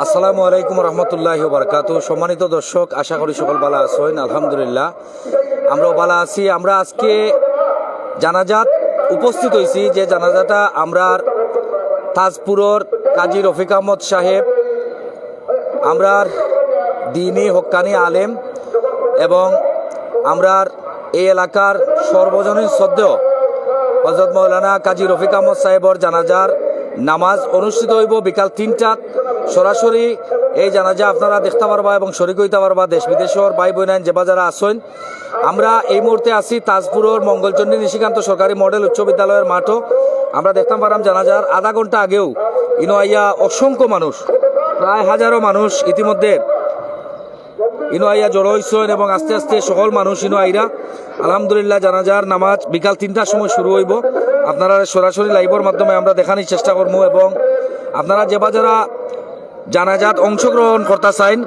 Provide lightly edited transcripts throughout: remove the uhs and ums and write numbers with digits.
আসসালামু আলাইকুম রহমতুল্লাহি ওয়া বারাকাতুহু। সম্মানিত দর্শক, আশা করি সকল ভালো আছেন। আলহামদুলিল্লাহ আমরাও ভালো আছি। আমরা আজকে জানাজাত উপস্থিত হয়েছি। যে জানাজাটা আমরা তাজপুরের কাজী রফিক আহমদ সাহেব, আমরার দিনী হক্কানি আলেম এবং আমরার এই এলাকার সর্বজনীন শ্রদ্ধেয় হযরত মাওলানা কাজী রফিক আহমদ সাহেবর জানাজার নামাজ অনুষ্ঠিত হইব বিকাল 3টাত। সরাসরি এই জানাজা আপনারা দেখতে পারবা এবং শরীক হইতে পারবা দেশ বিদেশের ভাই বোনাইন যে যারা আসেন। আমরা এই মুহূর্তে আছি তাজপুরের মঙ্গলচন্ডী নিশিকান্ত সরকারি মডেল উচ্চ বিদ্যালয়ের মাঠও। আমরা দেখতাম পারাম জানাজার আধা ঘন্টা আগেও ইনো আইয়া অসংখ্য মানুষ, প্রায় হাজারো মানুষ ইতিমধ্যে ইনো আইয়া জড়ো হইছেন এবং আস্তে আস্তে সকল মানুষ ইনো আইরা আলহামদুলিল্লাহ জানাজার নামাজ বিকাল 3টার সময় শুরু হইব। আপনারা সরাসরি লাইভের মাধ্যমে আমরা দেখানোর চেষ্টা করবো এবং আপনারা যে যারা জানাজাত অংশগ্রহণ করতে চান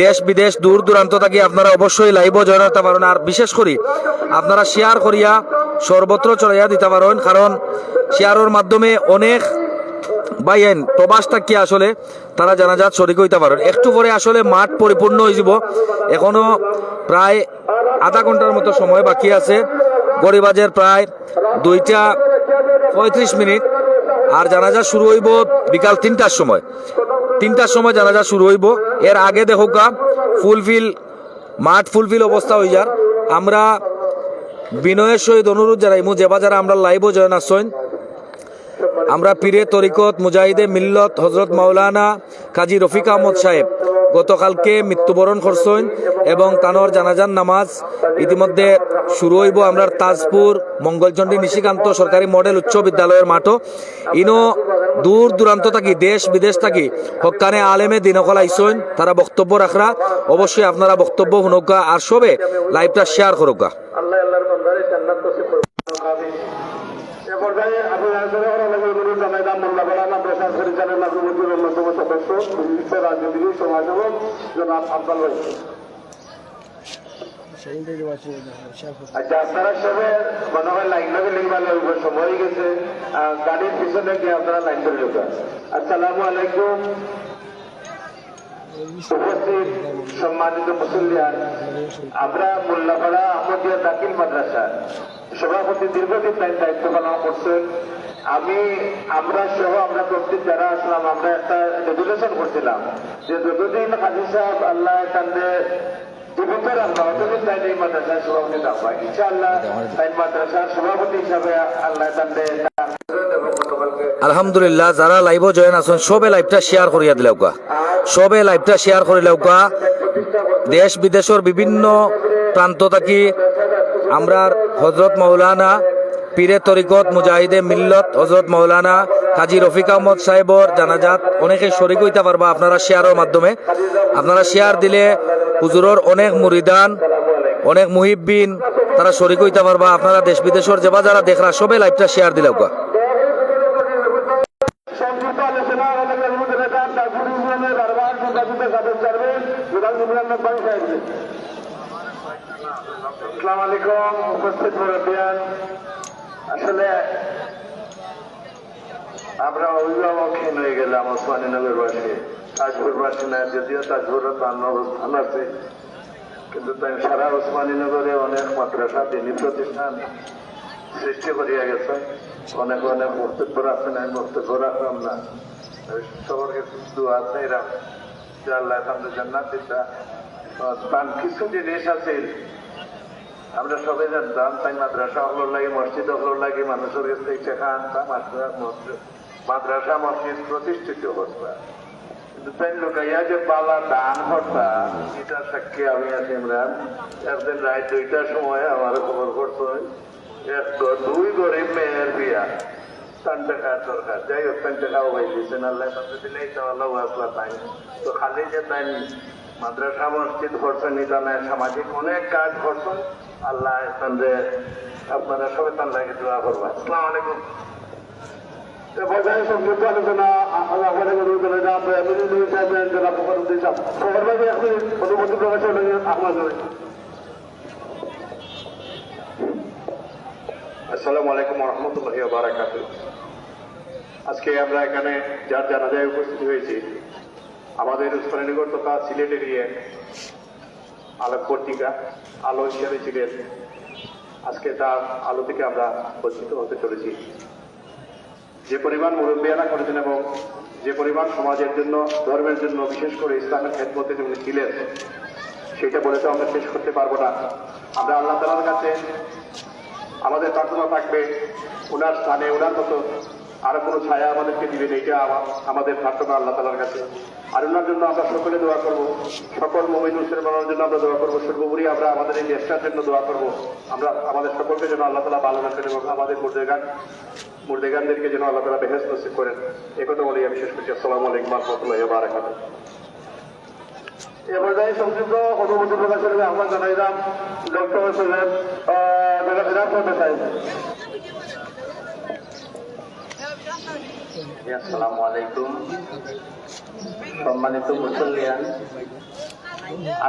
দেশ বিদেশ দূর দূরান্ত থেকে আপনারা অবশ্যই লাইভও জয়েন হতে পারেন। আর বিশেষ করে আপনারা শেয়ার করিয়া সর্বত্র ছড়াইয়া দিতে পারেন, কারণ শেয়ারের মাধ্যমে অনেক বাইন প্রবাস থাকিয়া আসলে তারা জানাজাত শরীক হইতে পারেন। একটু পরে আসলে মাঠ পরিপূর্ণ হয়ে যাব। এখনো প্রায় আধা ঘন্টার মতো সময় বাকি আছে। গড়িবাজের প্রায় 2:35 আর জানাজা শুরু হইব বিকাল 3টার সময়। 3টার সময় জানাজা শুরু হইব। এর আগে দেখো ফুলফিল মাঠ ফুলফিল অবস্থা হয়ে যার। আমরা বিনয়ের সহিত অনুরোধ জানাইমু যে যারা আমরা লাইভও জয়েন আসছেন, আমরা পীরে তরিকত মুজাহিদে মিল্লত হযরত মাওলানা কাজী রফিক আহমদ সাহেব গতকালকে মৃত্যুবরণ করছেন এবং তানোর জানাজার নামাজ ইতিমধ্যে শুরু হইব আমরা তাজপুর মঙ্গলচন্ডী নিশিকান্ত সরকারি মডেল উচ্চ বিদ্যালয়ের মাঠও। ইনো দূর দূরান্ত থাকি দেশ বিদেশ থাকি হক্কানে আলেমে দিনকল আইসেন, তারা বক্তব্য রাখরা। অবশ্যই আপনারা বক্তব্য শুনুকা আর সবে লাইভটা শেয়ার করুকা। আচ্ছা, আপনারা সবে মনে হয় লাইন ধরে লিখবা লাগবে, সময় গেছে। গাড়ির পিছনে গিয়ে আপনারা লাইন ধরে লিখবেন। আসসালামু আলাইকুম। উপস্থিত সম্মানিত মুসল্লিয়ান, আমরা মোল্লাপাড়া আহমদিয়া দাখিল মাদ্রাসার সভাপতি দীর্ঘদিন দায়িত্ব পালন করছেন। আমরা সহ আমরা প্রত্যেক যারা আসলাম আমরা একটা রেগুলেশন করছিলাম যে যতদিন কাজী সাহেব আল্লাহ তাদের জীবিত রাখবা অতদিন তাই এই মাদ্রাসার সভাপতি থাকবা। ইনশাআল্লাহ তাই মাদ্রাসার সভাপতি হিসাবে আল্লাহ তাদের আলহামদুলিল্লাহ যারা লাইভও জয়েন আছেন সবে লাইভটা শেয়ার করিয়া দিলাউকা, সবে লাইভটা শেয়ার করিলাউকা। দেশ বিদেশের বিভিন্ন প্রান্ত থাকি আমরা হযরত মাওলানা পীরে তরিকত মুজাহিদে মিল্লত হযরত মাওলানা কাজী রফিক আহমদ সাহেবর জানাজাত অনেকে শরীক হইতে পারবা আপনারা শেয়ারের মাধ্যমে। আপনারা শেয়ার দিলে হুজুরের অনেক মুরিদান অনেক মুহিব্বিন তারা শরীক হইতে পারবা। আপনারা দেশ বিদেশের যে যারা দেখরা সবে লাইভটা শেয়ার দিলাউকা। আসসালামু আলাইকুম উপস্থিত মুরব্বিয়ান। আসলে আমরা অভিভাবকহীন হয়ে গেলাম ওসমানীনগরবাসী, তাজপুরবাসী না, যদিও তাজপুরের তার অবস্থান আছে, কিন্তু তাই সারা ওসমানীনগরে অনেক মাদ্রাসা দিনী প্রতিষ্ঠান সৃষ্টি করিয়া গেছে। অনেক অনেক বক্তব্য রাখেন, আমি বক্তব্য রাখলাম না। সবার কাছে দোয়া চাইলাম যে আল্লাহ তাদের জান্নাত দিতা। তার কিছু জিনিস আছে আমরা সবাই জানতাম, তাই মাদ্রাসা হলোর লাগে মসজিদ হলোর লাগে মানুষের কাছে শেখা আনতাম। মাদ্রাসা মসজিদ প্রতিষ্ঠিত অবস্থা, কিন্তু তাই লোকাইয়া যে পালা দান হতা এটা সাক্ষী আমি আছি। ইমরান একদিন রাত 2টার সময় আমার খবর করতো দুই গরিব মেয়ের বিয়া, 3 টাকা সরকার যাই হোক 3 টাকাও পাই দিয়েছেন। আল্লাহ তাদের দিলে এটা আল্লাহ আসলা তাই তো খালি যে তাই মাদ্রাসা মসজিদ করছেন এটা নয়, সামাজিক অনেক কাজ করছেন। আল্লাহ আপনারা সবাই তার লাগে দোয়া করবেন। আসসালামু আলাইকুম। সংযুক্ত আলোচনা অনুমতি প্রকাশ আহ্বান। আসসালামু আলাইকুম ওয়া রাহমাতুল্লাহি ওয়া বারাকাতুহু। আজকে আমরা এখানে যার জানাজায় উপস্থিত হয়েছি, আমাদের উসমানীনগর তথা সিলেটের আলোক পত্রিকা আলো হিসাবে ছিলেন, আজকে তার আলো থেকে আমরা বঞ্চিত হতে চলেছি। যে পরিমাণ মুরব্বিয়ানা করেছেন এবং যে পরিমাণ সমাজের জন্য, ধর্মের জন্য, বিশেষ করে ইসলামের খেদমতে যিনি ছিলেন, সেটা বলে তো আমরা শেষ করতে পারবো না। আমরা আল্লাহ তাআলার কাছে আমাদের প্রার্থনা থাকবে, ওনার স্থানে ওনার মতো আরো কোনো ছায়া আমাদেরকে দিবেন, এইটা আমাদের প্রার্থনা আল্লাহ তাআলার কাছে। আর ওনার জন্য আমরা সকলে দোয়া করব, সকল মুমিন মুসলমানের জন্য আমরা দোয়া করবো, সর্বোপরি আমরা আমাদের এই দেশটার জন্য দোয়া করব। আমরা আমাদের সকলকে যেন আল্লাহ তাআলা ভালো রাখেন এবং আমাদের মুর্দেগানদেরকে যেন আল্লাহ তাআলা বেহেশত নসিব করেন। একথা বলে আমি শেষ করছি। আসসালামু আলাইকুম ওয়া রাহমাতুল্লাহি ওয়া বারাকাতুহু। এ পর্যায়ে সংক্ষিপ্ত অনুমতি প্রকাশের আহ্বান জানাইলাম ডক্টর সৈয়দ সাহেব। আসসালামু আলাইকুম। সম্মানিত মুসল্লিয়ান,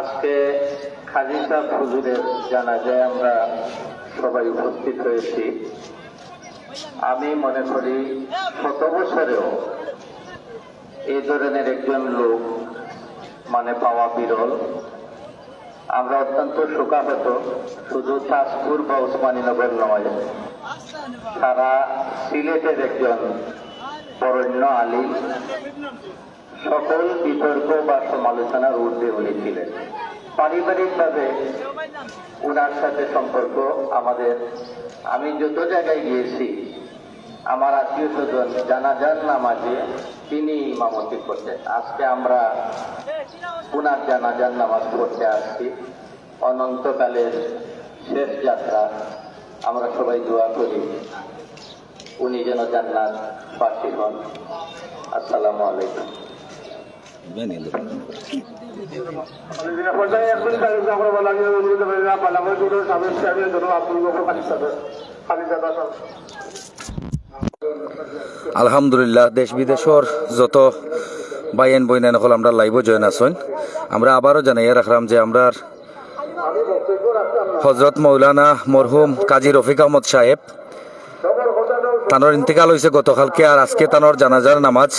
আজকে কাজী সাহেব হুজুরের জানাজায় আমরা সবাই উপস্থিত হয়েছি। আমি মনে করি শত বছরেও এই ধরনের একজন লোক পাওয়া বিরল। আমরা অত্যন্ত শোকাহত, শুধু তাজপুর বা উসমানীনগর নয়, সারা সিলেটের একজন বরেণ্য আলিম, সকল বিতর্ক বা সমালোচনার ঊর্ধ্বে উনি ছিলেন। পারিবারিকভাবে উনার সাথে সম্পর্ক আমাদের, আমি যত জায়গায় গিয়েছি আমার আত্মীয় স্বজন জানাজার নামাজে তিনি ইমামতি করতেন। আজকে আমরা উনার জানাজার নামাজ পড়তে আসছি। অনন্তকালের শেষ যাত্রা, আমরা সবাই দোয়া করি উনি যেন জান্নাত বাসী হন। আসসালামু আলাইকুম। আলহামদুলিল্লাহ, দেশ বিদেশের যত বাইন বইনান হল আমরা লাইভ জয়েন আসুন। আমরা আবারও জানাইয়া রাখলাম যে আমরা হজরত মৌলানা মরহুম কাজী রফিক আহমদ সাহেব তানোর ইন্তেকাল হয়েছে গতকালকে, আর আজকে তানোর জানাজার নামাজ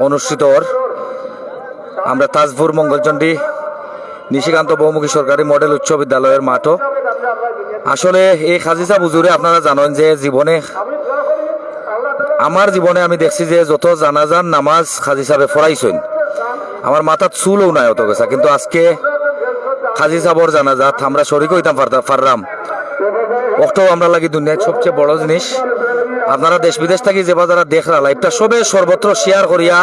অনুষ্ঠিত। আমরা তাজপুর মঙ্গলচন্ডী নিশিকান্ত বহুমুখী সরকারি মডেল উচ্চ বিদ্যালয়ের মাঠও। আসলে এই কাজী সাহেব হুজুরে আপনারা জানেন যে আমার জীবনে আমি দেখছি যে যত জানাজার নামাজ কাজী সাহেবে পড়াইছেন, আমার মাথার চুলও নাই অত গেছে, কিন্তু আজকে কাজী সাহেবর জানাজাত আমরা শরীক হইতাম পারলাম। ওটাও আমরা লাগি দুনিয়ার সবচেয়ে বড় জিনিস। আপনারা দেশ বিদেশ থাকি যেবা যারা দেখরা লাইভটা সবে সর্বত্র শেয়ার করিয়া,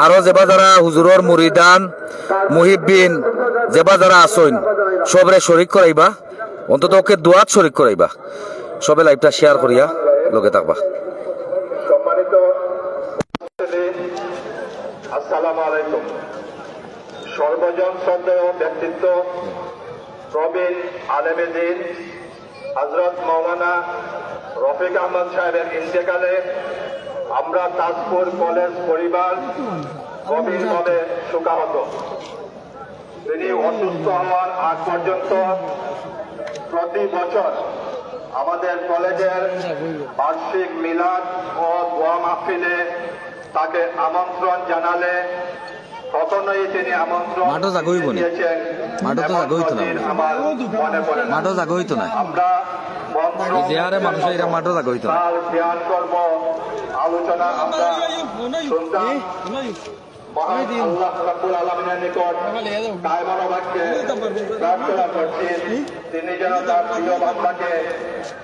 আরো যেবা যারা হুজুরর মুরিদান মুহিব্বিন যেবা যারা আসইন সবরে শরিক করাইবা, অন্তত ওকে দোয়াত শরিক করাইবা, সবে লাইভটা শেয়ার করিয়া লগে থাকবা। সম্মানিত আসসালামু আলাইকুম। সর্বজন শ্রদ্ধেয় ব্যক্তিত্ব প্রবীণ আলেমে দ্বীন হযরত মাওলানা রফিক আহমদ সাহেবের ইন্তেকালে আমরা তাজপুর কলেজ পরিবার গভীরভাবে শোকাহত। তিনি অসুস্থ হওয়ার আগ পর্যন্ত প্রতি বছর আমাদের কলেজের বার্ষিক মিলাদ ও দোয়া মাহফিলে তাকে আমন্ত্রণ জানালে কখনোই তিনি আমন্ত্রণ দিয়েছেন আমার মনে পড়ে না। আমরা ধ্যান করব, আলোচনা আমরা শুনতাম। মহান আল্লাহ রাব্বুল আলামিনের নিকট কায়মান বাক্যে প্রার্থনা করছি, তিনি যেন তার প্রিয় বান্দাকে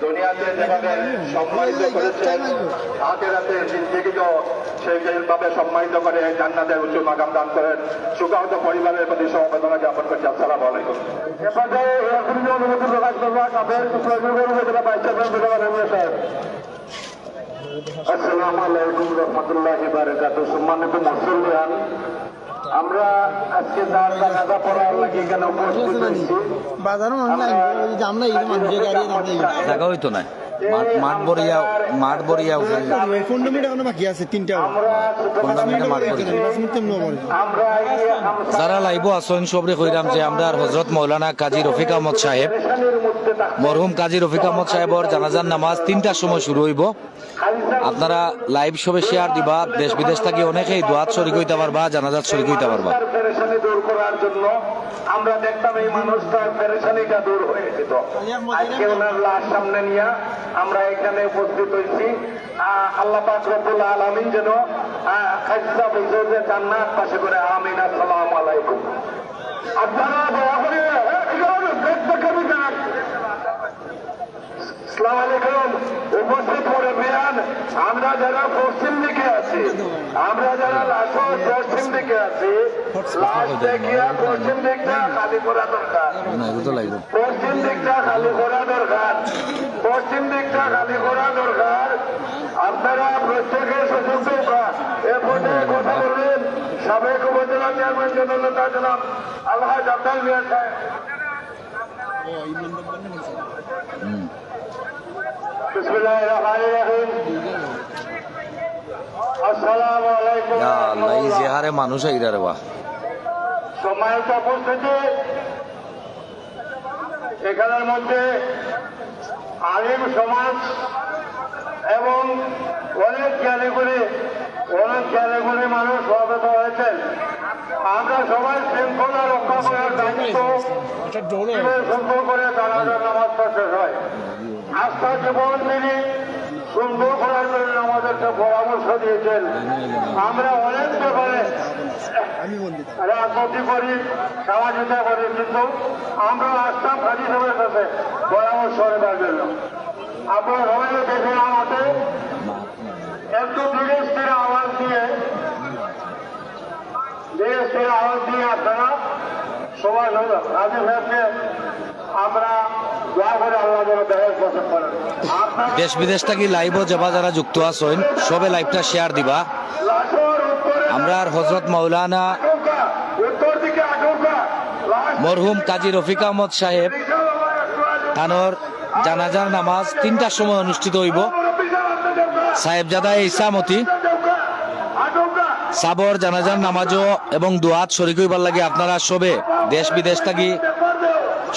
দুনিয়াতে যেভাবে সম্মানিত করেছেন, আখিরাতে জিন্দেগিতেও সেইভাবে সম্মানিত করে জান্নাতের উচ্চ মাকাম দান করেন। শোকাহত পরিবারের প্রতি সমবেদনা জ্ঞাপন করছি। আসসালামু আলাইকুম। অনুমতি প্রকাশ করবো আসসালামু আলাইকুম রহমতুল্লাহি বারাকাতুহু। সম্মানিত মুসল্লিয়ান, আমরা আজকে যার জানাজা পড়ার লাগি এখানে উপস্থিত হয়েছি, জায়গা হইতো না, মাঠ বরিয়া যারা লাইব আসেন সবরে কইরাম যে আমরা হজরত মৌলানা কাজী রফিক আহমদ সাহেব মরহুম কাজী রফিক আহমদ সাহেবর জানাজার নামাজ 3টার সময় শুরু হইব। আপনারা লাইভ সবে শেয়ার দিবা, দেশ বিদেশ থেকে অনেকেই দোয়াত শরীক হইতে পারবা, জানাজাত শরীক হইতে পারবা। পেরেশানি দূর করার জন্য আমরা দেখতাম এই মানুষটার পেরেশানিটা দূর হয়ে যেত। আজকে ওনার লাশ সামনে নিয়ে আমরা এখানে উপস্থিত হয়েছি। আল্লাহ পাক রব্বুল আলামিন যেন খাজা বুজুর্গের জান্নাত পাশে করে, আমিন। আসসালামু আলাইকুম। আপনারা দয়া করে আসসালামু আলাইকুম। উপস্থিত করে বেয়ান, আমরা যারা পশ্চিম দিকে আছি, আমরা যারা লাশর পশ্চিম দিকে আছি, লাশ দেখিয়া পশ্চিম দিকটা খালি করা দরকার। পশ্চিম দিকটা খালি করা দরকার। পশ্চিম দিকটা খালি করা দরকার। আপনারা প্রত্যেকের সুযোগ দরকার। এ পর্যায়ে কথা বলবেন সাবেক উপজেলা চেয়ারম্যান জননেতা জনাব আলহাজ আব্দুল মিয়া সাহেব। বিসমিল্লাহির রহমানির রহিম। আসসালামু আলাইকুম। ইয়া আল্লাহ, এই যে হারে মানুষ আইরা রে বাহ। সম্মানিত উপস্থিতি, এখানের মধ্যে আলিম সমাজ এবং অনেক জ্ঞানীগুলি মানুষ সমবেত হয়েছেন। আমরা সবাই শৃঙ্খলা রক্ষা করার দায়িত্ব সুন্দর করে জানাজার নামাজটা শেষ হয়। আস্থা জীবন তিনি সুন্দর করার জন্য আমাদেরকে পরামর্শ দিয়েছেন। আমরা অনেক ব্যাপারে রাজনীতি করি, সামাজিকতা করি, কিন্তু আমরা আসতাম কাজী সাহেবের কাছে পরামর্শ নেবার জন্য। আপনারা সবাই দেখে আমাকে একটু ধীরে স্থির আওয়াজ দিয়ে আপনারা সবাই রাজী সাহেবকে আমরা দয়া করে আল্লাহ যেন দেহের পছন্দ করেন। দেশ বিদেশ থেকে লাইভও যাবা যারা যুক্ত আছেন সবে লাইভটা শেয়ার দিবা। আমরা আর হযরত মাওলানা উত্তর দিকে মরহুম কাজী রফিক আহমদ সাহেব তানোর জানাজার নামাজ 3টার সময় অনুষ্ঠিত হইব। সাহেবজাদা ইসামতি সাবর জানাজার নামাজও এবং দোয়াত শরীক হইবার লাগে আপনারা সবে দেশ বিদেশ থেকে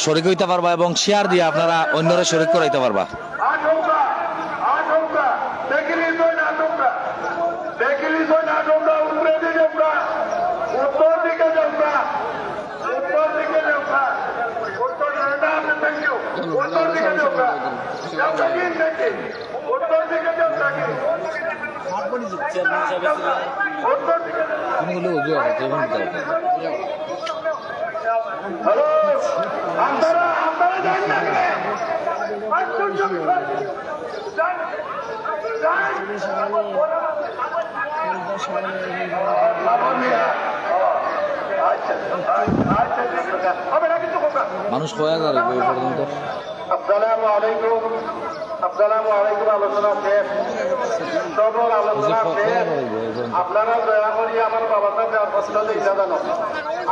শরীক হইতে পারবা এবং শেয়ার দিয়ে আপনারা অন্যরা শরীক করাইতে পারবা। হ্যালো, আপনারা যান না। মানুষ কয়া যাবে এই পর্যন্ত। আসসালামু আলাইকুম। আসসালামু আলাইকুম। আলোচনা শেষ, সবর আলোচনা শেষ। আপনারা দয়া করি আমার বাবা সাহেব আপনাদের ইজাজানো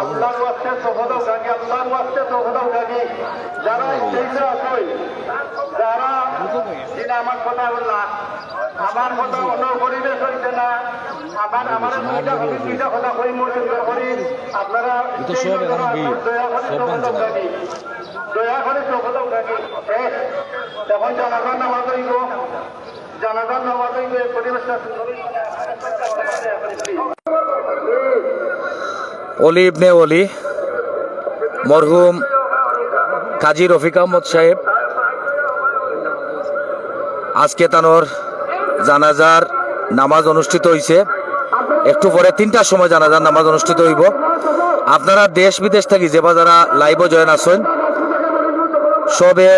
আল্লাহর ওয়াস্তে তফদাও গাগি, আল্লাহর ওয়াস্তে তফদাও গাগি। যারা স্টেজে আসই, যারা যিনি আমার কথা বললা, আমার কথা অন্য পরিবেশ হইছে না, আমার দুইটা কথা কই মনে করি। আপনারা দয়া করে তফদাও গাগি। তখন জানাজার নামাজ হইব, জানাজার নামাজ হইব। এই পরিবেশটা অলি ইবনে অলি মরহুম কাজী রফিক আহমদ সাহেব আজকে তানোর জানাজার নামাজ অনুষ্ঠিত হয়েছে। একটু পরে 3টার সময় জানাজার নামাজ অনুষ্ঠিত হইব। আপনারা দেশ বিদেশ থেকে যে যারা লাইভও জয়েন আছেন সবে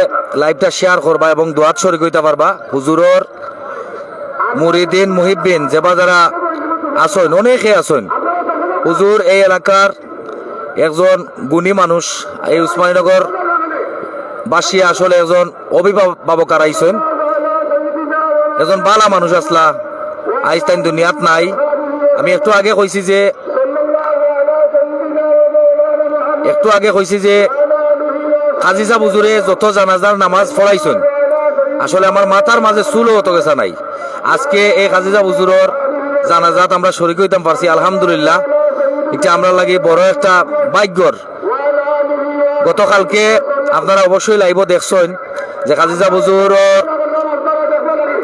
লাইভটা শেয়ার করবা এবং দোয়াত শরীক হইতে পারবা। হুজুরর মুরিদিন মুহিব্বিন যে যারা আছেন অনেকে আছেন। হুজুর এই এলাকার একজন গুণী মানুষ, এই উসমানীনগর বাসী আসলে একজন অভিভাবক আইছেন, একজন বালা মানুষ আসলা, আইস্তাইন দুনিয়াত নাই। আমি একটু আগে কইছি যে কাজী সাহেব হুজুরে যত জানাজার নামাজ পড়াইছেন আসলে আমার মাথার মাঝে চুলও অত গেছা নাই। আজকে এই কাজী সাহেব হুজুরর জানাজাত আমরা শরীক হইতাম পারছি, আলহামদুলিল্লাহ। এটা আমরা লাগে বড় একটা ভাগ্যর। গতকালকে আপনারা অবশ্যই লাইভ দেখছেন যে খাদিজা হুজুর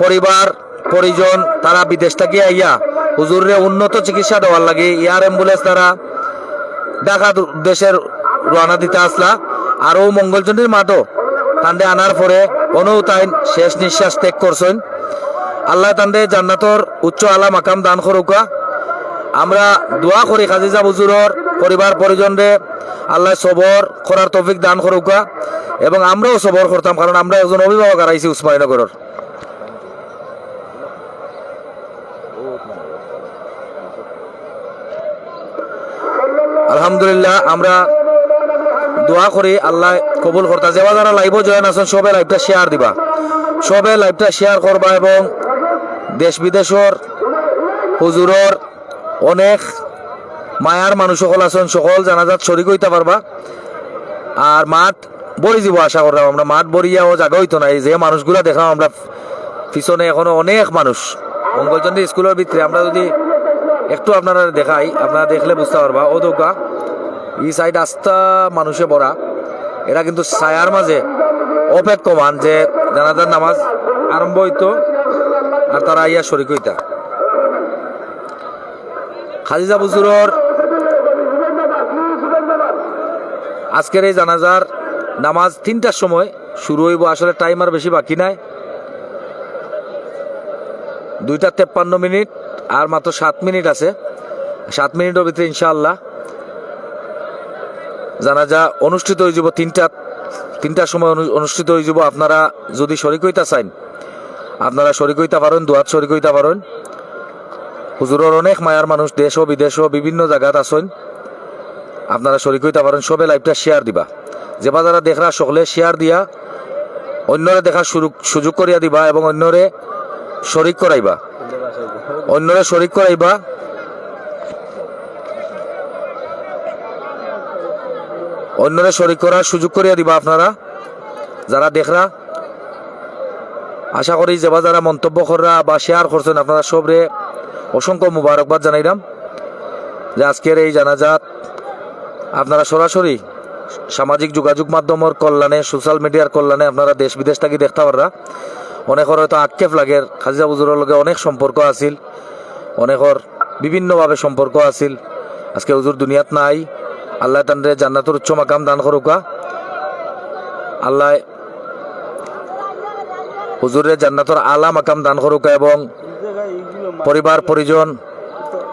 পরিবার পরিজন তারা বিদেশ থেকে আইয়া হুজুরে উন্নত চিকিৎসা দেওয়ার লাগে এয়ার অ্যাম্বুলেন্স তারা ঢাকা দেশের রওনা দিতে আসলা আরও মঙ্গলচন্ডীর মাঠও তান্ডে আনার পরে অনৌ তাইন শেষ নিঃশ্বাস ত্যাগ করছেন। আল্লাহ তান্ডে জান্নাতর উচ্চ আলা মাকাম দান করুকা। আমরা দোয়া করি খাদিজা হুজুরর পরিবার পরিজনরে আল্লাহ সবর করার তৌফিক দান করুকা এবং আমরাও সবর করতাম, কারণ আমরা একজন অভিভাবক হারাইছি উসমানীনগরের। আলহামদুলিল্লাহ আমরা দোয়া করি আল্লাহ কবুল করতা। যারা যারা লাইভও জয়েন আছেন সবে লাইভটা শেয়ার দিবা, সবে লাইভটা শেয়ার করবা এবং দেশ বিদেশের হুজুরর অনেক মায়ার মানুষ সকল আছেন সকল জানাজাত শরীক হইতে পারবা। আর মাঠ বড়ি যাব আশা করলাম আমরা, মাঠ বড়িয়াও জায়গা হইতো না। এই যে মানুষগুলা দেখলাম আমরা পিছনে এখনো অনেক মানুষ মঙ্গলচন্ডী স্কুলের ভিতরে, আমরা যদি একটু আপনারা দেখাই আপনারা দেখলে বুঝতে পারবা। ও দৌকা এই সাইড আস্থা মানুষে ভরা, এরা কিন্তু ছায়ার মাঝে অপেক্ষমান যে জানাজার নামাজ আরম্ভ হইতো আর তারা ইয়া শরীক হইতা। খাদিজা হুজুরর আজকের এই জানাজার নামাজ 3টার সময় শুরু হইব। আসলে টাইম আর বেশি বাকি নাই, 2:53 আর মাত্র 7 মিনিট আছে। 7 মিনিটের ভিতরে ইনশাআল্লাহ জানাজা অনুষ্ঠিত হয়ে যাব। 3টার সময় অনুষ্ঠিত হয়ে যাব। আপনারা যদি শরীক হইতা চান আপনারা শরীক হইতে পারেন, দোয়াত শরীক হইতে পারেন। হুজুরের অনেক মায়ার মানুষ দেশ ও বিদেশ ও বিভিন্ন জায়গাত আছেন, আপনারা শরীক হইতে পারেন। সবে লাইভটা শেয়ার দিবা, যে যারা দেখরা সকলে শেয়ার দিয়া অন্যরে দেখার সুযোগ করিয়া দিবা এবং অন্যরে শরীক করাইবা, অন্যরে শরীক করাইবা। অন্যরে শরীক করার সুযোগ করিয়া দিবা আপনারা যারা দেখরা। আশা করি যে যারা মন্তব্য করা বা শেয়ার করছেন আপনারা সবরে অসংখ্য মুবারকবাদ জানাইলাম যে আজকের এই জানাজাত আপনারা সরাসরি সামাজিক যোগাযোগ মাধ্যমের কল্যাণে সোশ্যাল মিডিয়ার কল্যাণে আপনারা দেশ বিদেশ থেকে দেখতে পাররা। অনেকের হয়তো আক্ষেপ লাগে, খাদিজা হুজুরের লগে অনেক সম্পর্ক আছিল, অনেকের বিভিন্নভাবে সম্পর্ক আছিল। আজকে হুজুর দুনিয়াত নাই, আল্লাহ তান্ডে জান্নাতুর উচ্চ মাকাম দান করুকা। আল্লাহ হুজুরের জান্নাতুর আলা মাকাম দান করুকা এবং পরিবার পরিজন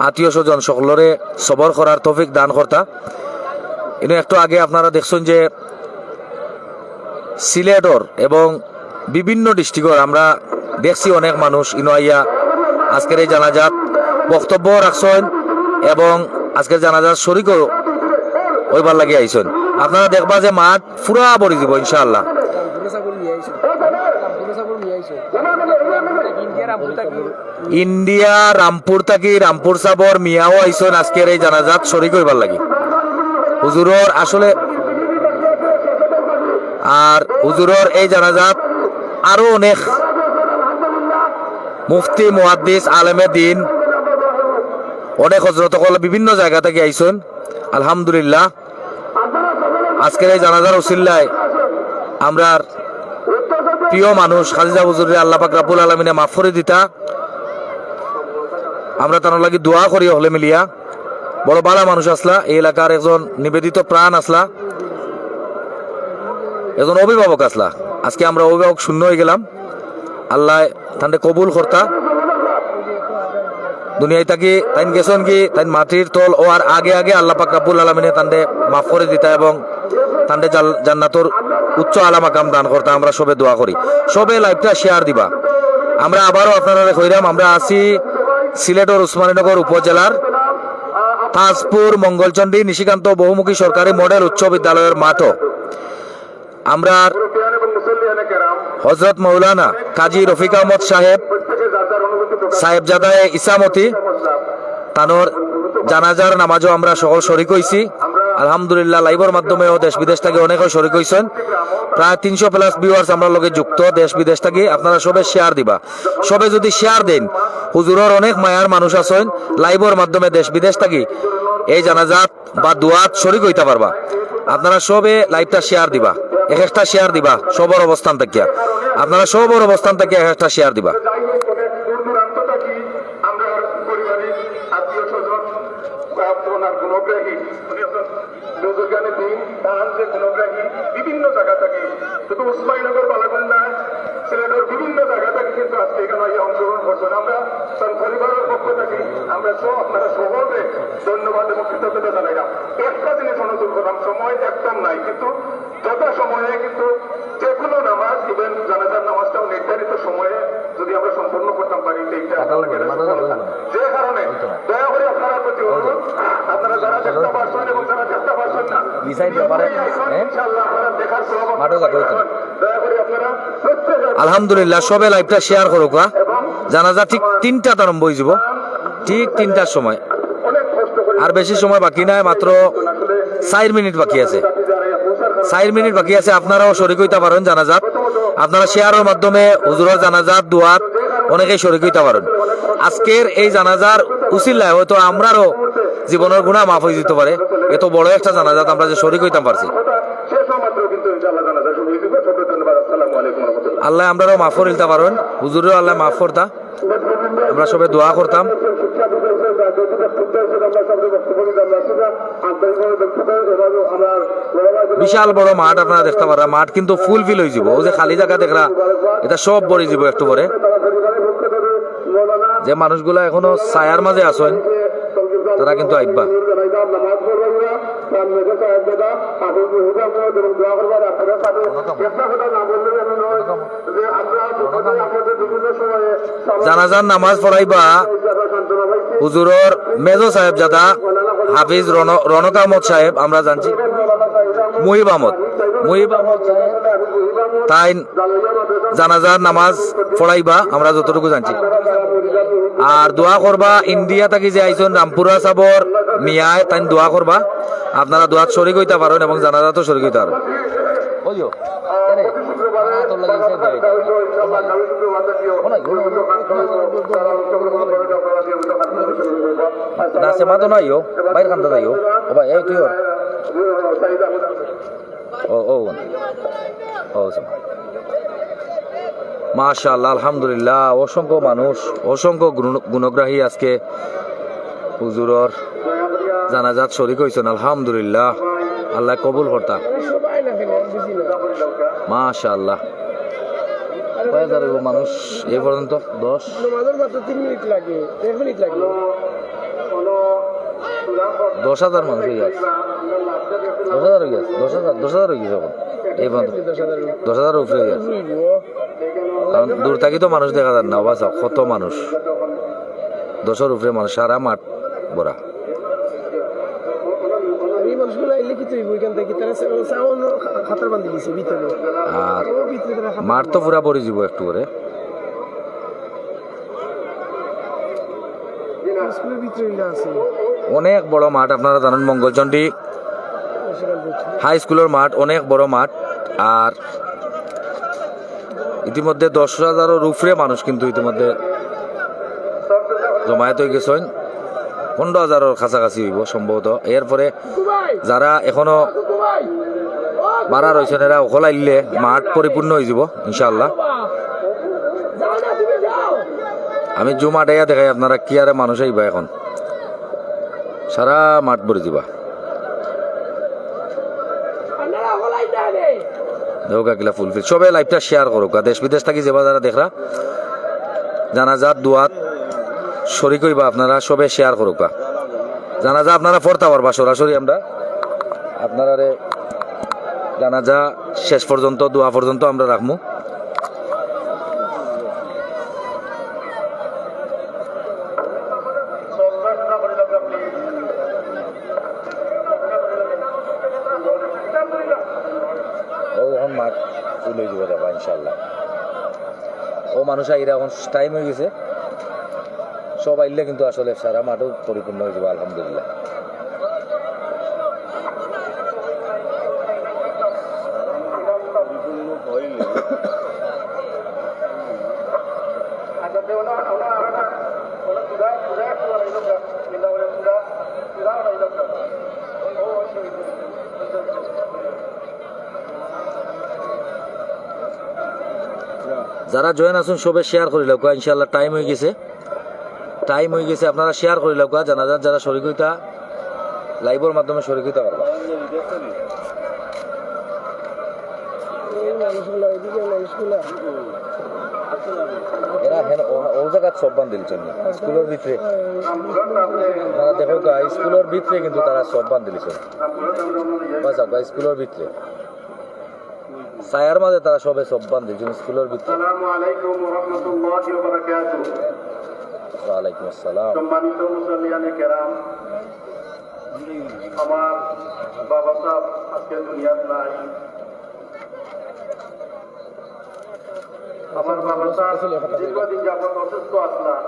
আত্মীয় স্বজন সকলরে সবর করার তৌফিক দান করতা। ইনো একটু আগে আপনারা দেখছেন যে সিলেটর এবং বিভিন্ন ডিস্ট্রিক্টর আমরা দেখছি অনেক মানুষ ইনো আইয়া আজকের এই জানাজাত বক্তব্য রাখছেন এবং আজকের জানাজাত শরীকও ওইবার লাগে আইছেন। আপনারা দেখবা যে মাঠ পুরা ভরি দিব ইনশাআল্লাহ। ইন্ডিয়া রামপুর থাকি রামপুর সাবর মিয়াও আইছেন আজকের এই জানাজাত শরীক হইবার লাগি। হুজুরর আসলে আর হুজুরর এই জানাজাত আরো অনেক মুফতি মুহাদ্দিস আলেমে দিন অনেক হযরত সকল বিভিন্ন জায়গা থেকে আইছেন। আলহামদুলিল্লাহ আজকের এই জানাজার উসিল্লায় আমরা প্রিয় মানুষ খাদিজা হুজুরে আল্লাহ পাক রব্বুল আলামিনে মাফ করে দিতা। আমরা তার লাগি দোয়া করি হলে মিলিয়া। বড় ভালো মানুষ আসলা, এই এলাকার একজন নিবেদিত প্রাণ আসলা, একজন অভিভাবক আসলা। আজকে আমরা অভিভাবক শূন্য হয়ে গেলাম। আল্লাহ তান্ডে কবুল করতা। দুনিয়ায় থাকি তাইন গেছেন কি তাইন মাটির তল ও আর আগে আগে আল্লাহ পাক রব্বুল আলামিনে তান্ডে মাফ করে দিতা এবং তান্ডে জান্নাতুর উচ্চ আলা মাকাম দান করতা। আমরা সবে দোয়া করি, সবে লাইভটা শেয়ার দিবা। আমরা আবারও আপনারা কইরাম আমরা আছি সিলেটের উসমানীনগর উপজেলার তাজপুর মঙ্গলচন্ডী নিশিকান্ত বহুমুখী সরকারি মডেল উচ্চ বিদ্যালয়ের মাঠও। আমরা হযরত মৌলানা কাজী রফিক আহমদ সাহেবজাদায়ে ইসামতি তানোর জানাজার নামাজও আমরা সকল শরীক হইছি। আলহামদুলিল্লাহ লাইভের মাধ্যমেও দেশ বিদেশ থেকে অনেকে শরীক হইছেন। প্রায় 300+ ভিউয়ার্স আমরা লগে যুক্ত দেশ বিদেশ থেকে। আপনারা সবে শেয়ার দিবা, সবে যদি শেয়ার দেন হুজুরের অনেক মায়ার মানুষ আছেন লাইভের মাধ্যমে দেশ বিদেশ থেকে এই জানাজাত বা দুয়াত শরীক হইতে পারবা। আপনারা সবে লাইভটা শেয়ার দিবা এক একটা শেয়ার দিবা সবার অবস্থান থেকে, আপনারা সবার অবস্থান থেকে এক একটা শেয়ার দিবা। যাই হোক অনেক দূর দূরান্ত থাকি আমরা পারিবারিক আত্মীয় স্বজন ওনার গুণগ্রাহী উনি বুজুর্গানে দিন তার যে গুণগ্রাহী বিভিন্ন জায়গা থেকে শুধু উসমানীনগর বালাগঞ্জা সিলেটের বিভিন্ন জায়গা থেকে কিন্তু আজকে এখানে অংশগ্রহণ করছেন। আমরা তার পরিবারের পক্ষ থেকে আমরা আপনারা সকলকে ধন্যবাদ এবং কৃতজ্ঞতা জানাইলাম। একটা জিনিস অনুযোগ করলাম, সময় একদম নাই, কিন্তু যথা সময়ে কিন্তু যে কোনো নামাজ ইভেন জানাজার নামাজটাও নির্ধারিত সময়ে যদি আমরা সম্পন্ন করতাম পারি, যে কারণে দয়া করে আপনারা প্রতি অনুরোধ, আপনারা যারা দেখতে পারছেন এবং যারা দেখতে পারছেন না ইনশাআল্লাহ আপনারা দেখার দয়া করে আপনারা আলহামদুলিল্লাহ সবে লাইভটা শেয়ার করুক। জানাজা ঠিক 3টা আরম্ভ হয়ে যাব, ঠিক 3টার সময়। অনেক কষ্ট করে আর বেশি সময় বাকি নাই, মাত্র 4 মিনিট বাকি আছে। 4 মিনিট বাকি আছে, আপনারাও শরীক হইতে পারেন জানাজাত। আপনারা শেয়ারের মাধ্যমে হুজুরের জানাজাত দুয়াত অনেকেই শরীক হইতে পারেন। আজকের এই জানাজার উসিলায় হয়তো আমরারও জীবনের গুনাহ মাফ হয়ে যেতে পারে। এত বড় একটা জানাজাত আমরা যে শরীক হইতাম পারছি, শেষ মাত্র কিন্তু ইনশাআল্লাহ জানাজা শুরু হয়ে যাবে। ছোট ধন্যবাদ। আসসালামু আলাইকুম ওয়া রাহমাতুল্লাহ। আল্লাহ আমরাও মাফ করে দিতে পারেন, হুজুরেও আল্লাহ মাফ করতা। আমরা সবাই দোয়া করতাম। বিশাল বড় মাঠ আপনারা দেখতে পারা, মাঠ কিন্তু ফুল ফিল হয়ে যাব। ও যে খালি জায়গা দেখরা এটা সব ভরে যাব একটু পরে। যে মানুষগুলা এখনো ছায়ার মাঝে আছেন তারা কিন্তু আইবা। জানাজার নামাজ পড়াইবা হুজুরর মেজো সাহেব জাদা হাফিজ রনক আহমদ সাহেব, আমরা জানছি মুহিব আহমদ সাহেব তাই জানাজার নামাজ পড়াইবা, আমরা যতটুকু জানছি। আর দোয়া করবা ইন্ডিয়া থাকি যে আইসন রামপুরা সাবর মিয়ায়, তাই দোয়া করবা। আপনারা দোয়াত শরীক হইতে পারেন এবং জানাজা তো শরীক হইতে পারেন। না সেমা তো নাই বাইরে খান্তা যাই ও ভাই এই তুই মাশাআল্লাহ আলহামদুলিল্লাহ। অসংখ্য মানুষ, অসংখ্য গুণগ্রাহী আজকে হুজুরর জানাজাত শরীক হইছেন। আলহামদুলিল্লাহ, আল্লাহ কবুল করতা। মাশাআল্লাহ মানুষ এ পর্যন্ত 10,000 মানুষ হয়ে গেছে। 10,000 হয়ে গেছে, 10,000 হয়ে গেছে এখন এই পর্যন্ত 10,000 উপরে হয়ে গেছে। কারণ দূর থাকি তো মানুষ দেখা যায় না, বাস কত মানুষ, 10,000 উপরে মানুষ, সারা মাঠ ভরা। আর মাঠ তো পুরা পরে যাব একটু করে। অনেক বড় মাঠ, আপনারা জানেন মঙ্গলচন্ডী হাই স্কুলের মাঠ, অনেক বড় মাঠ। আর ইতিমধ্যে 10,000-এর উপরে মানুষ কিন্তু ইতিমধ্যে জমায়েত হয়ে গেছেন। 15,000-এর কাছাকাছি হইব সম্ভবত। এরপরে যারা এখনো বাড়া রয়েছেন এরা ওখল আইলে মাঠ পরিপূর্ণ হয়ে যাব ইনশাআল্লাহ। আমি জুম আটাইয়া দেখাই আপনারা কি আরে মানুষ আইবা, এখন সারা মাঠ ভরে যাবা। কিলা ফুলফিল সবে লাইভটা শেয়ার করুক। দেশ বিদেশ থাকি যাবা যারা দেখরা জানাজাত দুয়াত শরীক হইবা, আপনারা সবে শেয়ার করুক। জানাজা আপনারা পড়তে পারবা সরাসরি। আমরা আপনারা জানাজা শেষ পর্যন্ত দোয়া পর্যন্ত আমরা রাখবো। এখন মাঠ তুলে যাব যাবা ইনশাল্লাহ। ও মানুষ আইরা এখন টাইম হয়ে গেছে, সব আইলে কিন্তু আসলে সারা মাঠও পরিপূর্ণ হয়ে যাবে আলহামদুলিল্লাহ। যারা জয়েন আছেন সবে শেয়ার করে লাগা ইনশাআল্লাহ টাইম হয়ে গেছে আপনারা শেয়ার করে লাগা জানাজাত যারা শরীক হইতা লাইভের মাধ্যমে শরীক হইতে পারবা এরা হেন ও জায়গা সব বান্ধিল জন্য স্কুলের ভিতরে আপনারা দেখো স্কুলের ভিতরে কিন্তু তারা সব বান্ধিলিছে স্কুলের ভিতরে সায়ার মাঝে তারা সবে সব বান্ধিল স্কুলের ভিতরে আসসালামু আলাইকুম ওয়া রাহমাতুল্লাহি ওয়া বারাকাতুহু ওয়ালাইকুম আসসালাম সম্মানিত মুসল্লিয়ানে কেরাম আমার বাবা সাহেব আজকে দুনিয়াতে নাই আমার বাবা সাহেব দীর্ঘদিন যাবত অসুস্থ আসলাম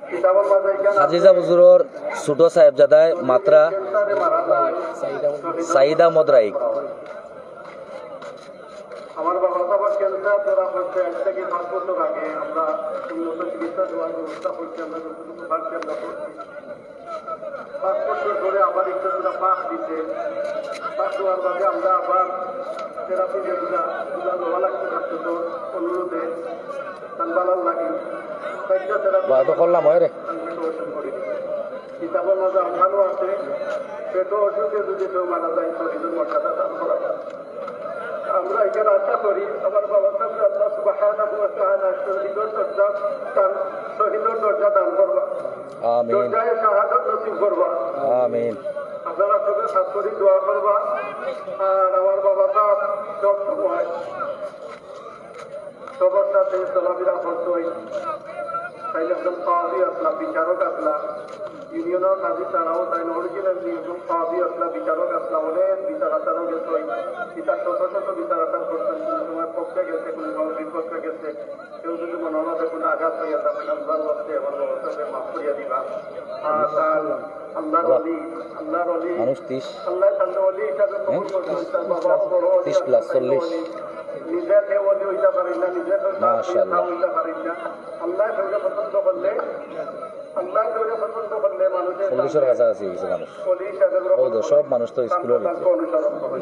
কিতাবের মাঝে এখানে আজিজা বুজুরর ছোট সাহেবজাদায় মাত্রা ক্যান্সারে মারা যায় সাইদা মদরাইক আমার বাবা সাহেব ক্যান্সার ধরা পড়ছে 1 থেকে 5 বছর আগে আমরা উন্নত চিকিৎসা দেওয়ার ব্যবস্থা করছি আমরা যতটুকু পারছি আমরা করছি 5 বছর ধরে আবার একটা দুটা পাক দিতে পাক দেওয়ার বাদে আমরা আবার থেরাপি যেগুলা দেওয়া লাগতে থাকতো তো অনুরোধে ভালো লাগে তো করলাম হয় রে কিতাবের মাঝে আঠানো আছে পেট অসুখে যদি কেউ মারা যায় শহীদের মর্যাদা দান করা হয়। আমরা এখানে আশা করি আমার বাবা সাহেব আল্লাহ সুবহানাহু ওয়া তাআলা শহীদের দরজা দান করবা আমিন দরজায় শাহাদাত নসিব করবা আমিন আপনারা সবাই ছাত্রী দোয়া করবা আর আমার বাবা সাহেব সব সময় সবার সাথে চলাফেরা করতোই তাইলে একজন কাজী আসলা বিচারক আসলা ইউনিয়নের কাজী ছাড়াও তাই অরিজিনাল একজন কাজী আসলা বিচারক আসলা অনেক বিচার আচারও গেছে বিচার শত বিচার আচার করতেন কোনো সময় পক্ষে গেছে কোনো সময় বিপক্ষে গেছে কেউ যদি মনে আমাদের কোনো আঘাত হইয়া তখন আল্লাহ বলতে আমার ব্যবস্থাকে মাফ করিয়া দিবা আর তার আল্লাহর অলি মানুষ 30 আল্লাহ তাল্লাহ অলি হিসাবে কবুল করছেন তার বাবা বড় 30 প্লাস 40 নিজের অলি হইতে পারি না নিজের মাশাআল্লাহ হইতে পারি না আল্লাহ সঙ্গে পছন্দ করলে মানুষের 40 এর কাছাকাছি গেছে মানুষ অলি হিসাবে ও তো সব মানুষ তো স্কুলের ভিতরে অনুসরণ করে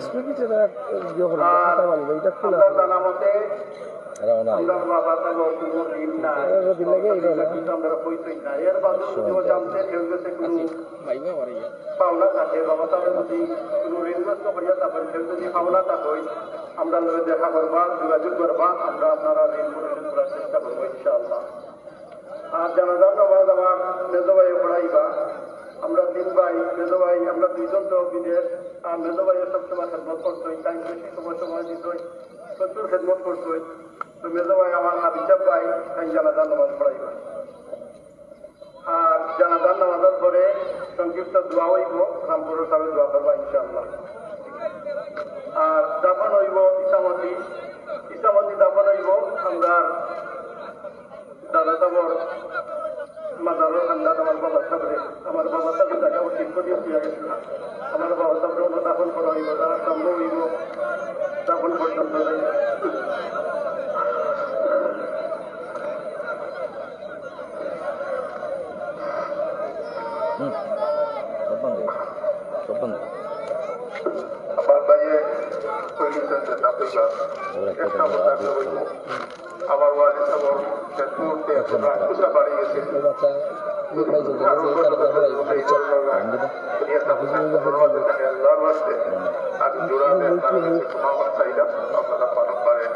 আল্লাহ তাআলা আমাকে এরা ওনা আমরা বাবা তাআলা কোনো দিন না কিন্তু আমরা কইতেই না এর বাদে যদি জানতে কেউ গেছে কোনো পাওনা থাকে বাবা তাআলা যদি কোনো ঋণগ্রস্ত করিয়া তারপর কেউ যদি পাওনা থাকে আমরা লোকে দেখা করবা যোগাযোগ করবা আমরা আপনারা ঋণ পরিশোধ করার চেষ্টা করবো ইনশাআল্লাহ আর জানাজার নামাজ আমার মেজো ভাই পড়াইবা আমরা 3 ভাই মেজো ভাই আমরা 2 জন তো বিদেশ আর মেজো ভাই সবসময় খেদমত করতোই টাইম বেশি সময় দিতোই প্রচুর খেদমত করতোই তো মেজো ভাই আমার হাবিজাব ভাই তাই জানাজার নামাজ পড়াইবা আর জানাজার নামাজের পরে সংক্ষিপ্ত দোয়া হইব রামপুর সাহেব দোয়া করবা ইনশাআল্লাহ আর দাফন হইব ইসামতি দাফন হইব আমরা দাদা তাবর মাদারের আন্দাজ আমার বাবা সাহেব টাকা ঠিক করিয়ে দিয়া গেছিল আমার বাবা সাহেব দাফন করা হইব তারা সম্ভব হইব দাফন পর্যন্ত আমার ভাইয়ে তৈরি করতে আমার ওয়ালি সাহেব মুহূর্তে খুচরা বাড়ি গেছে আমি জোড়াতে ক্ষমা চাইলাম আপনারা পালন করেন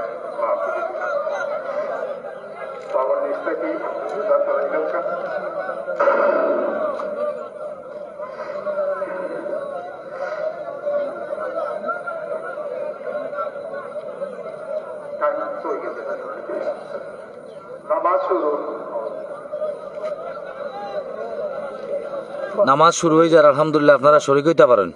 বাবার নিষ্ঠা কি নামাজ শুরু হয়ে যায় আলহামদুলিল্লাহ আপনারা শরীক হইতে পারেন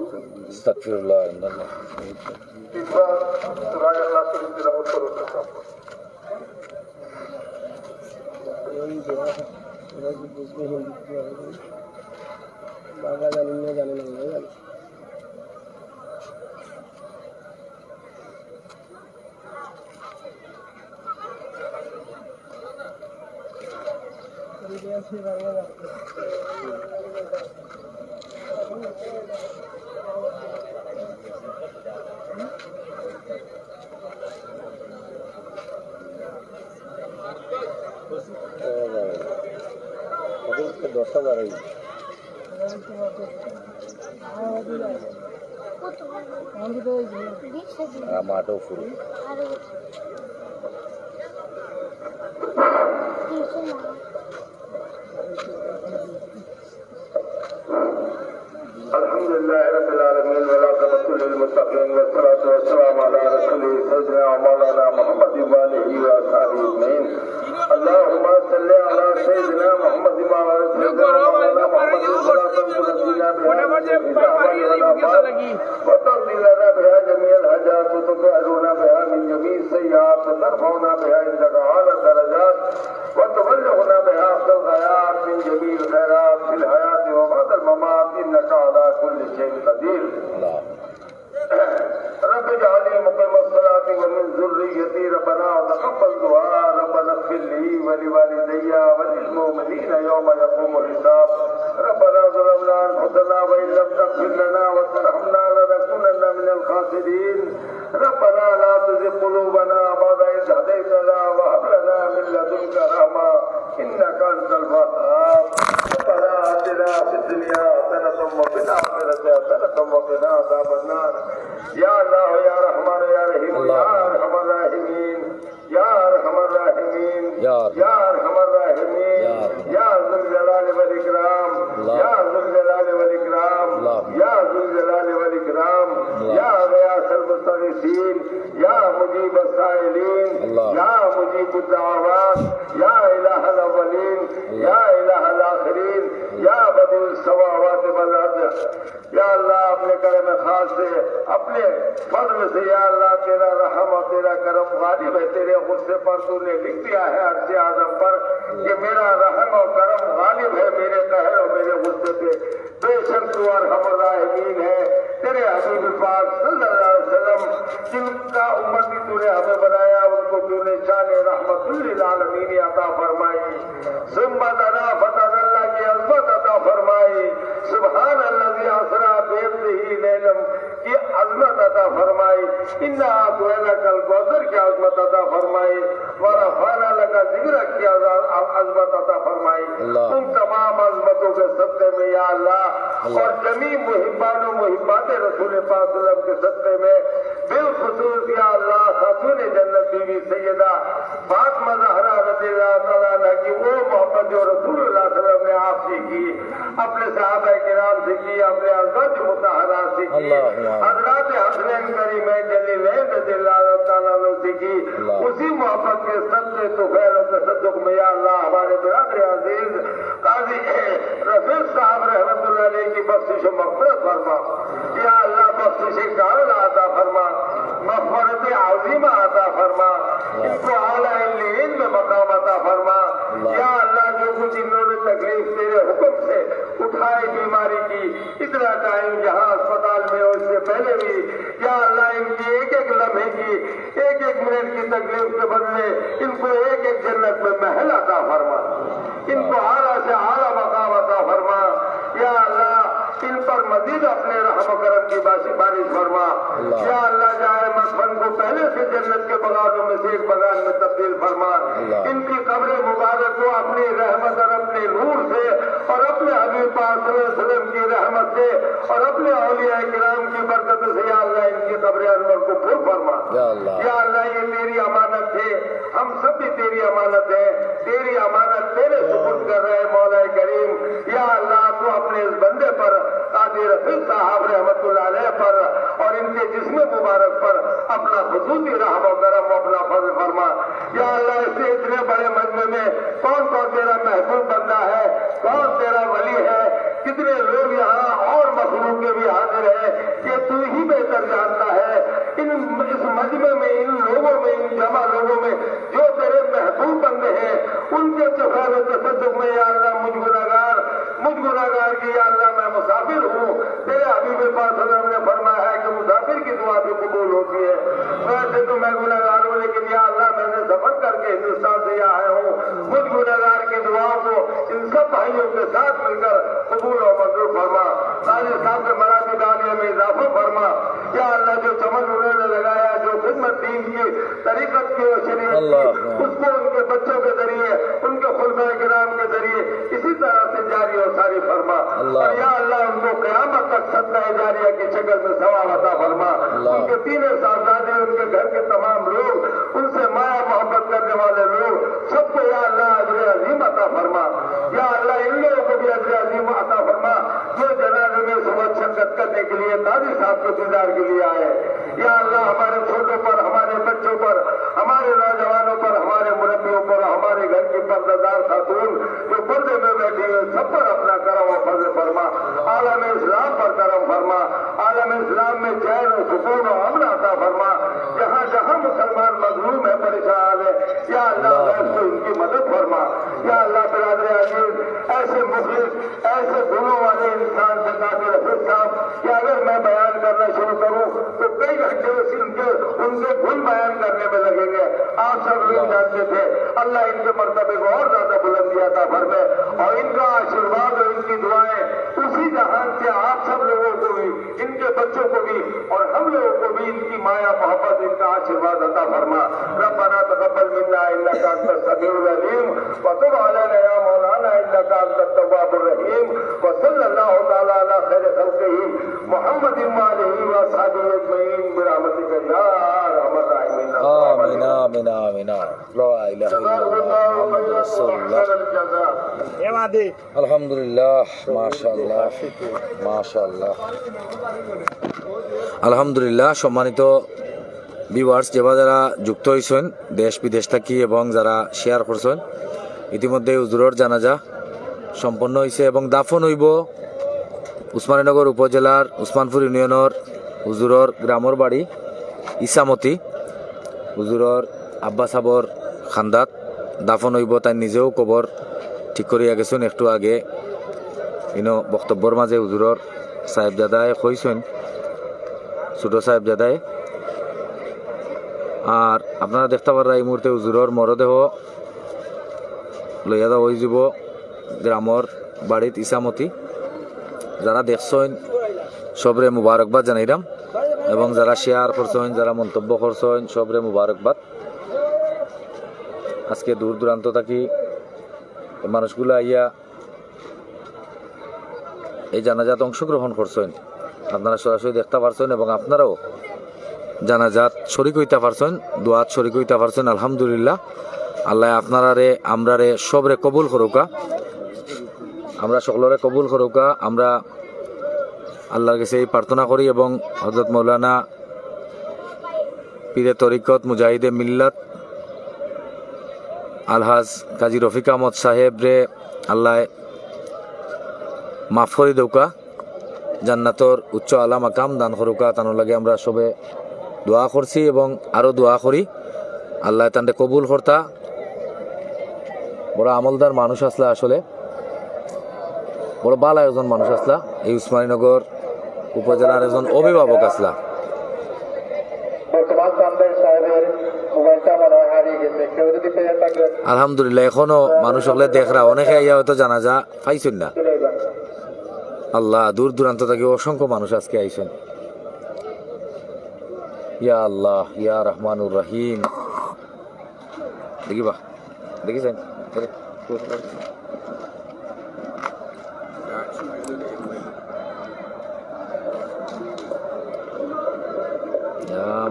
আস্তাগফিরুল্লাহ। তিনবার সূরা ইখলাস শরীফ তিলাওয়াত করুন। বাংলা জানেন না, জানেন না, জানেন। মাঠও ফুল। الحمدللہ رب العالمین والعاقبۃ للمتقین والصلاۃ والسلام علی رسول سیدنا مولانا محمد وآلہ وصحبہ اجمعین اللهم صل علی سیدنا محمد وعلى سیدنا مولانا محمد وتقضي لنا بها جميع الحاجات وتطهرنا بها من جميع السيئات وترفعنا بها عندك اعلى الدرجات وتبلغنا بها أفضل الغايات من جميع الخيرات في الحياة وبعد الممات إنك على كل شيء قدير. رب اجعلني مقيم الصلاة ومن ذريتي ربنا وتقبل دعاء ربنا اغفر لي ولوالدي وللمؤمنين يوم يقوم الحساب. ربنا ظلمنا أنفسنا وإن لم تغفر لنا وترحمنا لنكونن من الخاسرين. ربنا لا تزغ قلوبنا بعد إذ هديتنا وهب لنا من لدنك رحمة إنك أنت الوهاب. ربنا آتنا في الدنيا حسنة وفي الآخرة حسنة وقنا عذاب النار. يا الله يا رحمن يا رحيم يا أرحم الراحمين يا أرحم الراحمين يا أرحم الراحمين يا ذو الجلال والإكرام يا ذو الجلال والإكرام يا ذو الجلال والإكرام يا غياث المستغيثين يا مجيب السائلين يا مجيب الدعوات يا إله الأولين يا إله الآخرين يا بديع السماوات والأرض. یا اللہ اپنے کرم خاص سے اپنے فضل سے یا اللہ تیرا رحم اور تیرا کرم غالب ہے. تیرے غصے پر تو نے لکھ دیا ہے عرش اعظم پر کہ میرا رحم اور کرم غالب ہے میرے قہر اور میرے غصے پہ. بے شک تو ارحم الراحمین ہے. تیرے حبیب پاک صلی اللہ علیہ وسلم جن کا امتی تو نے ہمیں بنایا ان کو تو نے شان رحمت للعالمین عطا فرمائی. ثم دنا فتدلّا کی عظمت عطا فرمائی. سبحان الذی اسریٰ بعبدہ لیلا کی عظمت عطا فرمائی. انا اعطیناک الکوثر کی عظمت عطا فرمائی. ورفعنا لک ذکرک کی عظمت عطا فرمائی. ان تمام عظمتوں کے صدقے میں یا اللہ اور جمیع محبان و محبات رسول پاک صلی اللہ علیہ وسلم کے صدقے میں بالخصوص یا اللہ خاتون جنت بیوی سیدہ فاطمہ زہرا رضی اللہ تعالیٰ عنہ کی وہ محبت جو رسول اللہ صلی اللہ علیہ وسلم نے آپ سے کی اپنے صحابہ کرام سے کی اپنے ازواج مطہرات سے کی حضرات حسنین کریمین جلیلین رضی اللہ تعالیٰ عنہ سے کی اسی محبت کے صدقے تو خیر و تصدق میں یا اللہ ہمارے برادر عزیز قاضی رفیق صاحب رحمت اللہ علیہ کی بخشش و مغفرت فرما. یا اللہ بخشش کامل عطا فرما مغفرت عظیمہ عطا فرما. ان کو اعلیٰ علین میں مقام عطا فرما. یا اللہ جو کچھ انہوں نے تکلیف تیرے حکم سے اٹھائی بیماری کی اتنا ٹائم جہاں اسپتال میں اور اس سے پہلے بھی یا اللہ ان کی ایک ایک لمحے کی ایک ایک منٹ کی تکلیف کے بدلے ان کو ایک ایک جنت میں محل عطا فرما. ان کو اعلیٰ سے اعلیٰ مقام عطا فرما. یا اللہ ان پر مزید اپنے رحم و کرم کی بارش فرما. یا اللہ جائے مدفن کو پہلے سے جنت کے بغانوں میں سے ایک بغان میں تبدیل فرما. ان کی قبر مبارک کو اپنی رحمت اور اپنے نور سے اور اپنے حبیب پاک صلی اللہ علیہ وسلم کی رحمت سے اور اپنے اولیاء کرام کی برکت سے یا اللہ ان کی قبر انور کو پر فرما. یا اللہ یہ تیری امانت ہے ہم سب بھی تیری امانت ہے. تیری امانت تیرے سپرد کر رہے ہیں مولا کریم. یا اللہ تو اپنے اس بندے پر قاضی رفیق صاحب رحمت اللہ علیہ پر اور ان کے جسم مبارک پر اپنا خصوصی رحم و کرم و اپنا فضل فرما. یا اللہ اس سے اتنے بڑے مجمع میں کون کون تیرا محبوب بندہ ہے کون تیرا ولی ہے کتنے لوگ یہاں اور مخلوق کے بھی حاضر ہیں ये तू ही बेहतर जानता है। इस मजमे में, इन लोगों में, इन जमा लोगों में जो तेरे महबूब बंदे हैं, उनके सफार तसद्दुक में या अल्लाह मुझ गुनाहगार की या अल्लाह मैं मुसाफिर हूँ। तेरे हबीब पाक सल्लल्लाहु अलैहि वसल्लम ने फरमाया है कि मुसाफिर की दुआ भी कबूल होती है। वैसे तो मैं गुनाहगार हूँ, लेकिन या अल्लाह मैंने सफर करके हिंदुस्तान से यहाँ आया हूँ। मुझ गुनाहगार की दुआओं को इन सब भाइयों के साथ मिलकर कबूल और मंजूर फरमा। काजी साहब के मराठी दानिया में इजाफा फरमा। या अल्लाह जो चमन उन्होंने लगाया, जो खिदमत दीन की, तरीकत की और शरीयत की, उसको उनके बच्चों के जरिए, उनके खुलफाए किराम के जरिए इसी तरह से जारी और सारी फरमा। और या अल्लाह उनको कयामत तक सदका जारिया की शक्ल में सवाब अता फरमा। उनके तीनों साहबजादे, उनके घर के तमाम लोग, उनसे माया मोहब्बत करने वाले लोग, सबको या अल्लाह अजर अजीम अता फरमा। या अल्लाह इन लोगों को भी अजर अजीम अता फरमा जो जनाजे में सुबह शिरकत करने के लिए काजी साहब के दीदार के लिए आए। या अल्लाह हमारे छोटों पर, हमारे बच्चों पर, हमारे नौजवानों पर, हमारे मुरब्बियों पर, हमारे घर की पर्दादार खातून जो पर्दे में बैठी हुए, सब पर अपना करम और फजल फरमा। आलम इस्लाम पर करम फरमा। आलम इस्लाम में चैन और सुकून और अमन अता फरमा। जहाँ जहाँ मुसलमान मजलूम है, परेशान है, या अल्लाह उसको इनकी मदद फरमा। या अल्लाह बिरादर अजीज, ऐसे मुखलिस, ऐसे गुणों वाले इंसान से काबिल हफीज साहब कि अगर मैं बयान करना शुरू करूँ तो कई घंटे उनके गुण बयान करने में लगेंगे। आप सब लोग जानते थे। अल्लाह इनके मर्तबे को और ज्यादा बुलंदी अता फरमाए और इनका आशीर्वाद और इनकी दुआएं उसी जहान से आप सब लोगों को भी, इनके बच्चों को भी और हम लोगों को भी इनकी माया मोहब्बत, इनका आशीर्वाद अता फरमा। रब्बना तक़ब्बल मिन्ना इन्नका अंतस समीउल अलीम व तुब अलैना या मौलाना इन्नका अंतत तव्वाबुर रहीम व सल्लल्लाहु तआला अला खैरि खल्क़िही मुहम्मदिन व आलिहि व असहाबिही अजमईन बिरहमतिका या अरहमर राहिमीन। आमीन आमीन आमीन। ला इलाहा इल्लल्लाह मुहम्मदुर रासूलुल्लाह। আলহামদুলিল্লাহ, মাশাআল্লাহ মাশাআল্লাহ। আলহামদুলিল্লাহ। সম্মানিত ভিউয়ার্স, যারা যুক্ত হয়েছেন দেশ বিদেশ থাকি এবং যারা শেয়ার করছেন, ইতিমধ্যে হুজুরের জানাজা সম্পন্ন হয়েছে এবং দাফন হইব উসমানীনগর উপজেলার উসমানপুর ইউনিয়নের হুজুরের গ্রামের বাড়ি ইসামতি। হুজুরের আব্বা সাবর খান্দাত দাফন হইব। তাই নিজেও কবর ঠিক করিয়া গেছেন একটু আগে। ইনো বক্তব্যর মাঝে হুজুরের সাহেবজাদায় কইছেন, ছোট সাহেবজাদায়। আর আপনারা দেখতে পারা এই মুহূর্তে হুজুরের মরদেহ লইয়া যাওয়া হয়ে যাব গ্রামের বাড়িত ইসামতি। যারা দেখছেন সবরে মুবারকবাদ জানাইলাম এবং যারা শেয়ার করছেন, যারা মন্তব্য করছেন, সবরে মুবারকবাদ। আজকে দূর দূরান্ত থাকি মানুষগুলো আইয়া এই জানাজাত অংশগ্রহণ করছেন। আপনারা সরাসরি দেখতে পারছেন এবং আপনারাও জানাজাত শরিক হইতে পারছেন, দোয়াত শরিক হইতে পারছেন। আলহামদুলিল্লাহ। আল্লাহ আপনারারে আমরারে সবরে কবুল করুকা, আমরা সকলরে কবুল করুকা। আমরা আল্লাহর কাছে এই প্রার্থনা করি এবং হযরত মৌলানা পীরে তরিকত মুজাহিদে মিল্লাত আলহাজ কাজী রফিক আহমদ সাহেব রে আল্লাহ মাফ করে দেউকা, জান্নাতর উচ্চ আলা মাকাম দান করুকা। তানোর লাগে আমরা সবে দোয়া করছি এবং আরও দোয়া করি আল্লাহ তান্ডে কবুল করতা। বড় আমলদার মানুষ আসলা, আসলে বড় ভালো একজন মানুষ আসলা। এই উসমানীনগর উপজেলার একজন অভিভাবক আসলা। আলহামদুলিল্লাহ। এখনো মানুষ হলে দেখরা অনেকে আইয়া হয়তো জানাজা পাইছেন না। আল্লাহ, দূর দূরান্ত থেকে অসংখ্য মানুষ আজকে আইছেন। ইয়া আল্লাহ, ইয়া রহমানুর রহিম। দেখিবা, দেখিছেন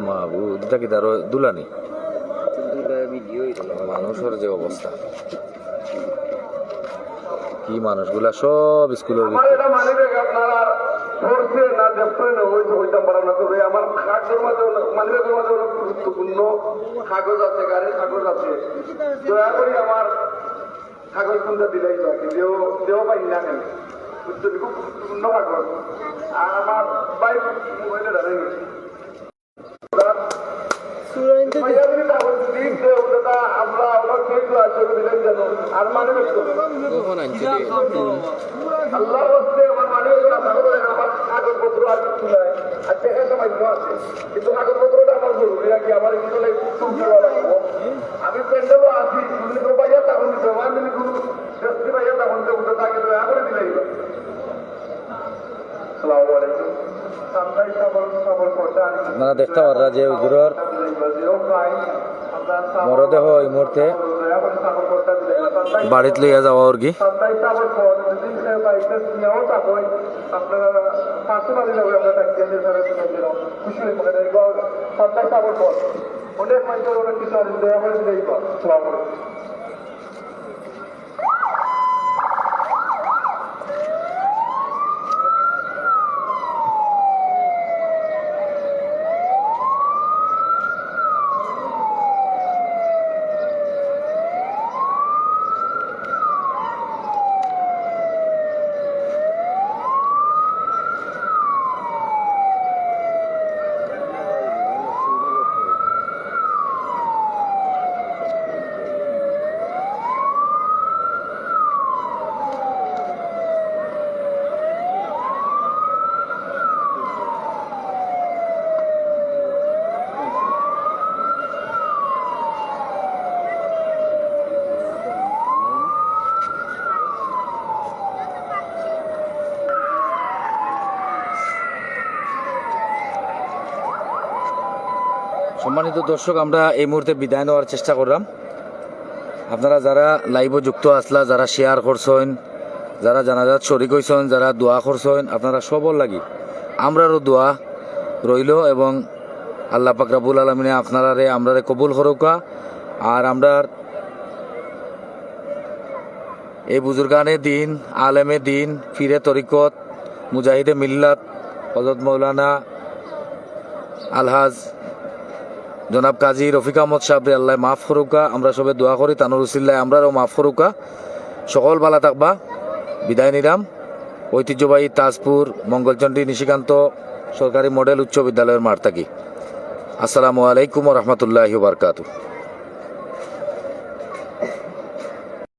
মাহবুব দেখি তার দুলানি মানুষের যে অবস্থা, কি মানুষগুলা সব স্কুলের আমার কাগজের মাঝে মানিব্যাগের মাঝে অনেক গুরুত্বপূর্ণ কাগজ আছে, গাড়ির কাগজ আছে। দয়া করে আমার কাগজ কোনটা দিলাই দেও পাই না কেন বুঝছেন, খুব গুরুত্বপূর্ণ কাগজ। আর আমার বাইক মোবাইলে দাঁড়িয়ে গেছে। আমরা ওরা কেউ আসলে দিলেন যেন আর মানে আল্লাহ হচ্ছে আমার মানে আমার কাগজপত্র আর কিছু নাই, আর দেখা সময় আছে, কিন্তু কাগজপত্রটা আমার জরুরি নাকি আমার এগুলো লাগবো। আমি প্যান্ডেলও আছি, তুমি পাইয়া তখন জমা দিলি কোনো ব্যক্তি পাইয়া তখন তো তাকে দয়া করে দিলে। আসসালামু আলাইকুম। আপনারা দেখতে পারা যে উগুরর মরদেহ এই মুহূর্তে বাড়িতে লইয়া যাওয়া আর কি। অনেক মানুষের অনেক কিছু দয়া করে দিলে। সম্মানিত দর্শক, আমরা এই মুহূর্তে বিদায় নেওয়ার চেষ্টা করলাম। আপনারা যারা লাইভে যুক্ত আসলা, যারা শেয়ার করছেন, যারা জানাজাত শরিক হয়েছেন, যারা দোয়া করছেন, আপনারা সবর লাগি আমরারও দোয়া রইল এবং আল্লাহ পাক রব্বুল আলামিনে আপনারারে আমরারে কবুল করুকা। আর আমরার এই বুজুর্গানে দিন, আলেমে দিন, ফিরে তরিকত, মুজাহিদে মিল্লাত হযরত মৌলানা আলহাজ জনাব কাজী রফিক আহমদ সাহেবরে আল্লাহ মাফ করুকা। আমরা সবে দোয়া করি তানুর উসিল্লায় আমরারও মাফ করুকা। সকল বালা থাকবা। বিদায় নিলাম ঐতিহ্যবাহী তাজপুর মঙ্গলচন্ডী নিশিকান্ত সরকারি মডেল উচ্চ বিদ্যালয়ের মাঠ থাকি। আসসালামু আলাইকুম ওয়া রাহমাতুল্লাহি ওয়া বারাকাতুহু।